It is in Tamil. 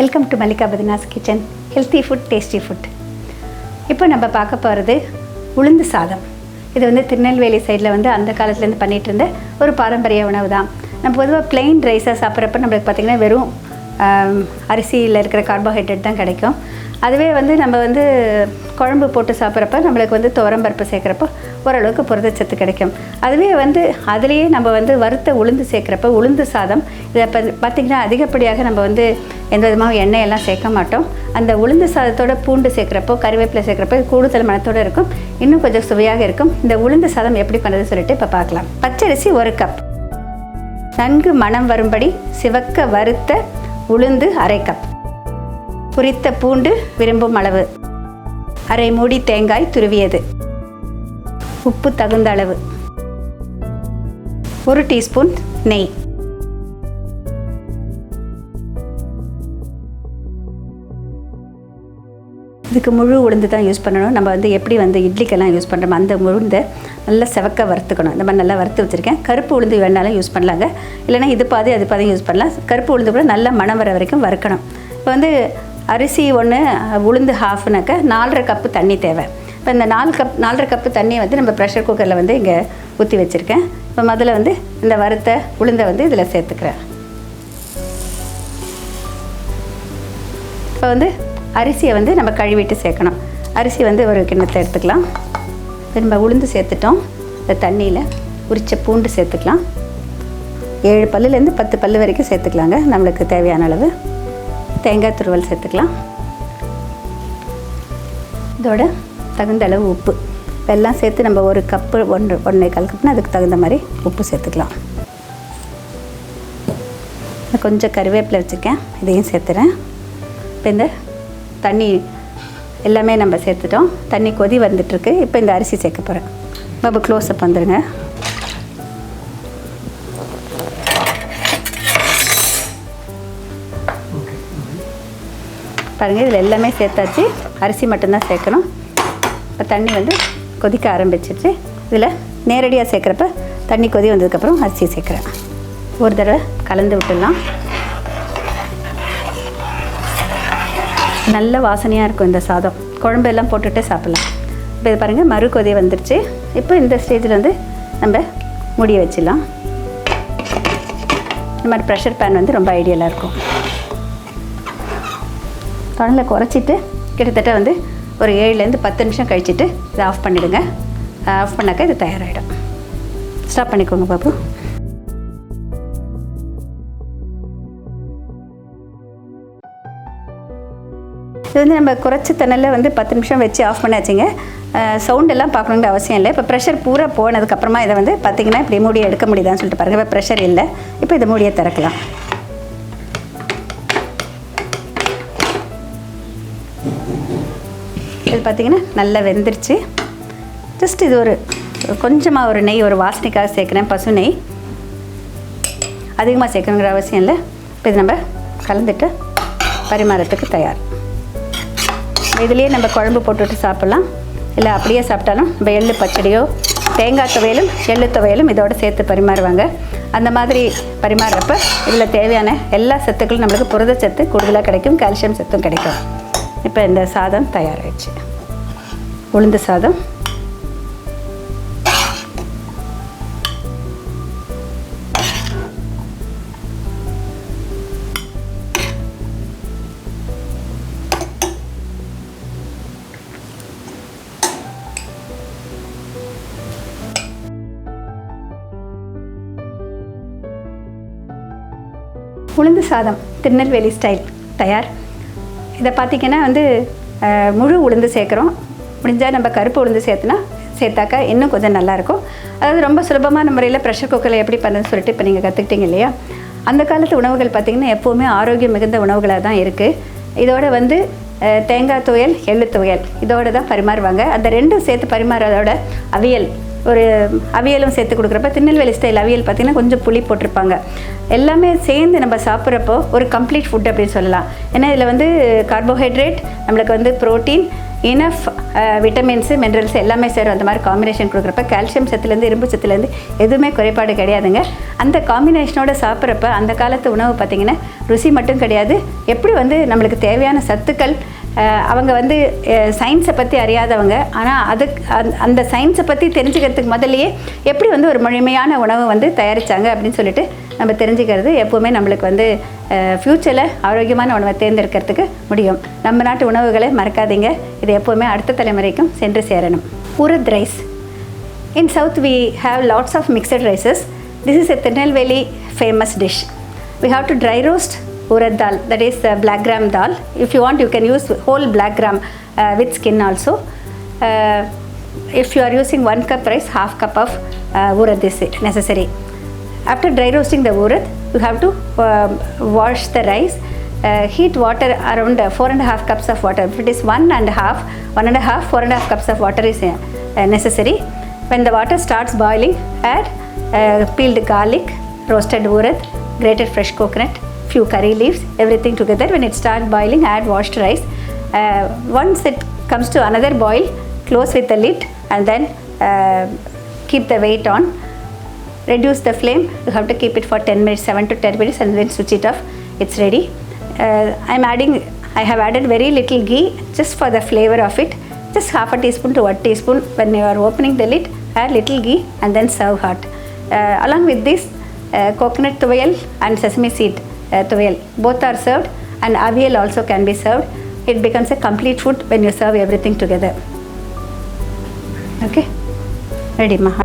Welcome to Mallika Badrinath kitchen. Healthy food, tasty food. இப்போ நம்ம பார்க்க போகிறது உளுந்து சாதம். இது வந்து திருநெல்வேலி சைடில் வந்து அந்த காலத்துலேருந்து பண்ணிகிட்டு இருந்த ஒரு பாரம்பரிய உணவு தான். நம்ம பொதுவாக பிளெயின் ரைஸாக சாப்பிட்றப்ப நம்மளுக்கு பார்த்திங்கன்னா வெறும் அரிசியில் இருக்கிற கார்போஹைட்ரேட் தான் கிடைக்கும். அதுவே வந்து நம்ம வந்து குழம்பு போட்டு சாப்பிட்றப்ப நம்மளுக்கு வந்து துவரம்பருப்பு சேர்க்குறப்போ ஓரளவுக்கு புரதச்சத்து கிடைக்கும். அதுவே வந்து அதுலேயே நம்ம வந்து வறுத்த உளுந்து சேர்க்குறப்ப உளுந்து சாதம் இதை பார்த்திங்கன்னா அதிகப்படியாக நம்ம வந்து எந்த விதமாக எண்ணெயெல்லாம் சேர்க்க மாட்டோம். அந்த உளுந்து சாதத்தோட பூண்டு சேர்க்குறப்போ கறிவேப்பிலை சேர்க்குறப்போ கூடுதல் மணத்தோடு இருக்கும், இன்னும் கொஞ்சம் சுவையாக இருக்கும். இந்த உளுந்து சாதம் எப்படி பண்ணுறதுன்னு சொல்லிட்டு இப்போ பார்க்கலாம். பச்சரிசி 1 கப், நன்கு மணம் வரும்படி சிவக்க வறுத்த உளுந்து 1/2 கப், குறித்த பூண்டு விரும்பும் அளவு, 1/2 மூடி தேங்காய் துருவியது, உப்பு தகுந்த அளவு, 1 டீஸ்பூன் நெய். இதுக்கு முழு உளுந்து தான் யூஸ் பண்ணணும். நம்ம வந்து எப்படி வந்து இட்லிக்கெல்லாம் யூஸ் பண்ணுறோம் அந்த உளுந்தை நல்லா செவக்க வறுத்துக்கணும். இந்த மாதிரி நல்லா வறுத்து வச்சுருக்கேன். கருப்பு உளுந்து வேணாலும் யூஸ் பண்ணலாங்க, இல்லைனா இது பாதி அது பாதி யூஸ் பண்ணலாம். கருப்பு உளுந்து கூட நல்லா மணம் வர வரைக்கும் வறுக்கணும். இப்போ வந்து அரிசி 1, உளுந்து 1/2னாக்க 4.5 கப்பு தண்ணி தேவை. இப்போ இந்த 4.5 கப்பு தண்ணியை வந்து நம்ம ப்ரெஷர் குக்கரில் வந்து இங்கே ஊற்றி வச்சுருக்கேன். இப்போ முதல்ல வந்து இந்த வறுத்த உளுந்தை வந்து இதில் சேர்த்துக்கிறேன். இப்போ வந்து அரிசியை வந்து நம்ம கழுவிட்டு சேர்க்கணும். அரிசி வந்து ஒரு கிண்ணத்தை எடுத்துக்கலாம். நம்ம உளுந்து சேர்த்துட்டோம். இந்த தண்ணியில் உரித்த பூண்டு சேர்த்துக்கலாம். 7 பல்லுலேருந்து 10 பல்லு வரைக்கும் சேர்த்துக்கலாங்க, நம்மளுக்கு தேவையான அளவு. தேங்காய் துருவல் சேர்த்துக்கலாம். இதோட தகுந்த அளவு உப்பு. வெல்லம் சேர்த்து நம்ம 1 கப்பு 1.25 கப்புனா அதுக்கு தகுந்த மாதிரி உப்பு சேர்த்துக்கலாம். கொஞ்சம் கறிவேப்பிலை வச்சுருக்கேன், இதையும் சேர்த்துறேன். இப்போ இந்த தண்ணி எல்லாமே நம்ம சேர்த்துட்டோம். தண்ணி கொதி வந்துட்டுருக்கு. இப்போ இந்த அரிசி சேர்க்க போகிறேன். பாபு க்ளோஸ்அப் வந்துடுங்க. பாருங்கள், இதில் எல்லாமே சேர்த்தாச்சு. அரிசி மட்டும்தான் சேர்க்கணும். இப்போ தண்ணி வந்து கொதிக்க ஆரம்பிச்சிச்சு. இதில் நேரடியாக சேர்க்குறப்ப தண்ணி கொதி வந்ததுக்கப்புறம் அரிசி சேர்க்குறேன். ஒரு தடவை கலந்து விட்டுடலாம். நல்ல வாசனையாக இருக்கும் இந்த சாதம். குழம்பு எல்லாம் போட்டுகிட்டே சாப்பிட்லாம். இப்போ இது பாருங்கள், மறு கொதி வந்துடுச்சு. இப்போ இந்த ஸ்டேஜில் வந்து நம்ம மூடி வச்சிடலாம். இந்த மாதிரி ப்ரெஷர் பேன் வந்து ரொம்ப ஐடியலாக இருக்கும். தணலை குறைச்சிட்டு கிட்டத்தட்ட வந்து ஒரு 7லேருந்து 10 நிமிஷம் கழிச்சிட்டு இதை ஆஃப் பண்ணிவிடுங்க. ஆஃப் பண்ணாக்க இது தயாராகிடும். ஸ்டாப் பண்ணிக்கோங்க பாப்பு. இது வந்து நம்ம குறைச்சி தண்ணியில் வந்து 10 நிமிஷம் வச்சு ஆஃப் பண்ணாச்சுங்க. சவுண்டெல்லாம் பார்க்கணுங்கிற அவசியம் இல்லை. இப்போ ப்ரெஷர் பூரா போனதுக்கப்புறமா இதை வந்து பார்த்திங்கன்னா இப்படி மூடியை எடுக்க முடியுதான்னு சொல்லிட்டு பாருங்கள். இப்போ ப்ரெஷர் இல்லை. இப்போ இதை மூடியை திறக்கலாம். இது பார்த்திங்கன்னா நல்லா வெந்துருச்சு. ஜஸ்ட் இது ஒரு கொஞ்சமாக ஒரு நெய், ஒரு வாசனைக்காக சேர்க்குறேன். பசு நெய் அதிகமாக சேர்க்கணுங்கிற அவசியம் இல்லை. இப்போ இது நம்ம கலந்துட்டு பரிமாறத்துக்கு தயார். இதுலேயே நம்ம குழம்பு போட்டுட்டு சாப்பிட்லாம், இல்லை அப்படியே சாப்பிட்டாலும் நம்ம எள்ளு பச்சடியோ தேங்காய் துவையலும் எள்ளு துவையலும் இதோடு சேர்த்து பரிமாறுவாங்க. அந்த மாதிரி பரிமாறுறப்ப இதில் தேவையான எல்லா சத்துக்களும் நம்மளுக்கு புரதச்சத்து கூடுதலாக கிடைக்கும், கால்சியம் சத்தும் கிடைக்கும். இப்போ இந்த சாதம் தயாராகிடுச்சு. உளுந்து சாதம். உளுந்து சாதம் திருநெல்வேலி ஸ்டைல் தயார். இதை பார்த்திங்கன்னா வந்து முழு உளுந்து சேர்க்குறோம். முடிஞ்சால் நம்ம கருப்பு உளுந்து சேர்த்தாக்கா இன்னும் கொஞ்சம் நல்லாயிருக்கும். அதாவது ரொம்ப சுலபமான முறையில் ப்ரெஷர் குக்கரில் எப்படி பண்ணுறதுன்னு சொல்லிட்டு இப்போ நீங்கள் கற்றுக்கிட்டீங்க இல்லையா? அந்த காலத்து உணவுகள் பார்த்திங்கன்னா எப்போவுமே ஆரோக்கியம் மிகுந்த உணவுகளாக தான் இருக்குது. இதோட வந்து தேங்காய் துவையல் எள்ளு துவையல் இதோடு தான் பரிமாறுவாங்க. அந்த ரெண்டும் சேர்த்து பரிமாறதோட அவியல், ஒரு அவியலும் சேர்த்து கொடுக்குறப்ப திருநெல்வேலி ஸ்டைல் அவியல் பார்த்திங்கன்னா கொஞ்சம் புளி போட்டிருப்பாங்க. எல்லாமே சேர்ந்து நம்ம சாப்பிட்றப்போ ஒரு கம்ப்ளீட் ஃபுட் அப்படின்னு சொல்லலாம். ஏன்னா இதில் வந்து கார்போஹைட்ரேட், நம்மளுக்கு வந்து ப்ரோட்டீன், இனஃப் விட்டமின்ஸு மினரல்ஸ் எல்லாமே சேரும். அந்த மாதிரி காம்பினேஷன் கொடுக்குறப்ப கால்சியம் சத்துலேருந்து இரும்பு சத்துலேருந்து எதுவுமே குறைபாடு கிடையாதுங்க. அந்த காம்பினேஷனோட சாப்பிட்றப்ப அந்த காலத்து உணவு பார்த்திங்கன்னா ருசி மட்டும் கிடையாது, எப்படி வந்து நம்மளுக்கு தேவையான சத்துக்கள் அவங்க வந்து சயின்ஸை பற்றி அறியாதவங்க, ஆனால் அந்த சயின்ஸை பற்றி தெரிஞ்சுக்கிறதுக்கு முதல்லையே எப்படி வந்து ஒரு முழுமையான உணவு வந்து தயாரித்தாங்க அப்படின்னு சொல்லிட்டு நம்ம தெரிஞ்சுக்கிறது எப்போவுமே நம்மளுக்கு வந்து ஃப்யூச்சரில் ஆரோக்கியமான உணவை தேர்ந்தெடுக்கிறதுக்கு முடியும். நம்ம நாட்டு உணவுகளை மறக்காதீங்க. இது எப்போவுமே அடுத்த தலைமுறைக்கும் சென்று சேரணும். உரத் rice. In South we have lots of mixed rices. This is a Tirunelveli famous dish. We have to dry roast urad dal, that is black gram dal. If you want, you can use whole black gram with skin also. If you are using 1 cup rice, half cup of urad is necessary. After dry roasting the urad, you have to wash the rice. Heat water around 4.5 cups of water. If it is 4.5 cups of water is necessary. When the water starts boiling, add peeled garlic, roasted urad, grated fresh coconut, few curry leaves, everything together. When it starts boiling, add washed rice. Once it comes to another boil, close with the lid and then keep the weight on. Reduce the flame. You have to keep it for 10 minutes, 7 to 10 minutes, and then switch it off. It's ready. I have added very little ghee just for the flavor of it. Just half a teaspoon to 1 teaspoon. When you are opening the lid, add little ghee and then serve hot. Along with this, coconut tuvail and sesame seed tuvail, both are served, and avial also can be served. It becomes a complete food when you serve everything together. Okay, ready ma.